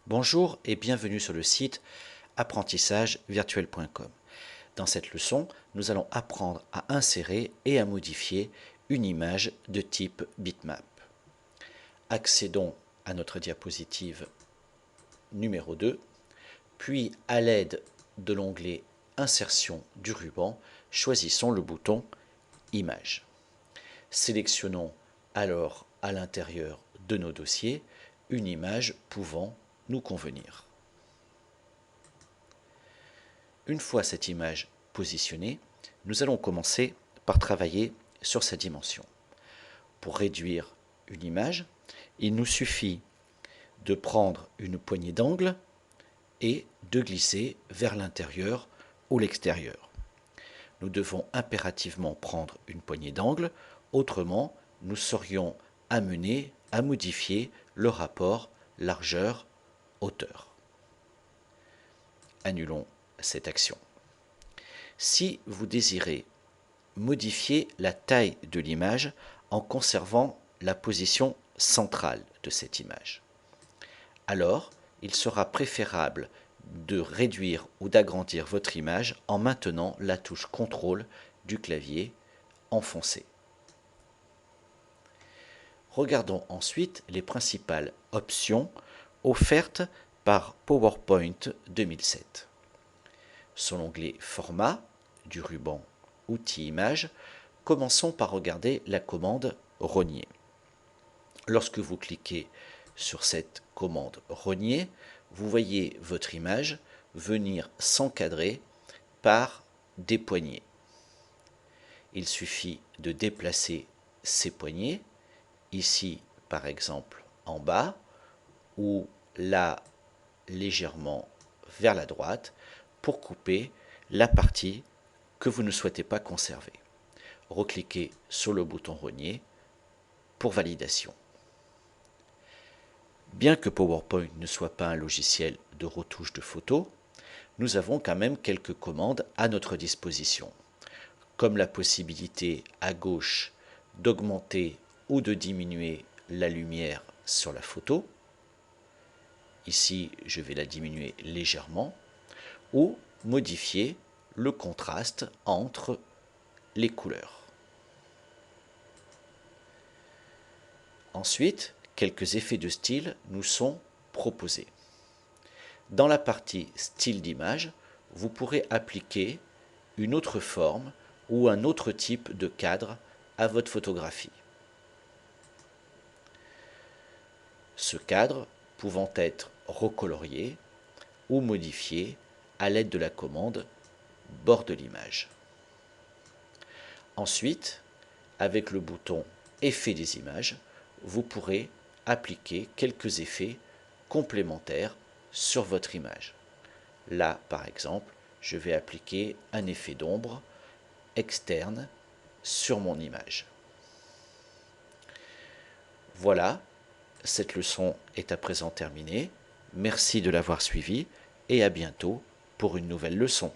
Bonjour et bienvenue sur le site apprentissagevirtuel.com. Dans cette leçon, nous allons apprendre à insérer et à modifier une image de type bitmap. Accédons à notre diapositive numéro 2, puis à l'aide de l'onglet Insertion du ruban, choisissons le bouton Images. Sélectionnons alors à l'intérieur de nos dossiers une image pouvant nous convenir. Une fois cette image positionnée, nous allons commencer par travailler sur sa dimension. Pour réduire une image, il nous suffit de prendre une poignée d'angle et de glisser vers l'intérieur ou l'extérieur. Nous devons impérativement prendre une poignée d'angle, autrement nous serions amenés à modifier le rapport largeur-hauteur. Annulons cette action. Si vous désirez modifier la taille de l'image en conservant la position centrale de cette image, alors il sera préférable de réduire ou d'agrandir votre image en maintenant la touche CTRL du clavier enfoncée. Regardons ensuite les principales options offertes par PowerPoint 2007. Sur l'onglet Format du ruban Outils Images, commençons par regarder la commande Rogner. Lorsque vous cliquez sur cette commande Rogner, vous voyez votre image venir s'encadrer par des poignées. Il suffit de déplacer ces poignées, ici par exemple en bas, ou là légèrement vers la droite, pour couper la partie que vous ne souhaitez pas conserver. Recliquez sur le bouton Rogner pour validation. Bien que PowerPoint ne soit pas un logiciel de retouche de photos, nous avons quand même quelques commandes à notre disposition, comme la possibilité à gauche d'augmenter ou de diminuer la lumière sur la photo. Ici, je vais la diminuer légèrement, ou modifier le contraste entre les couleurs. Ensuite, quelques effets de style nous sont proposés. Dans la partie style d'image, vous pourrez appliquer une autre forme ou un autre type de cadre à votre photographie. Ce cadre pouvant être recolorié ou modifié à l'aide de la commande bord de l'image. Ensuite, avec le bouton Effets des images, vous pourrez appliquer quelques effets complémentaires sur votre image. Là, par exemple, je vais appliquer un effet d'ombre externe sur mon image. Voilà, cette leçon est à présent terminée. Merci de l'avoir suivie et à bientôt pour une nouvelle leçon.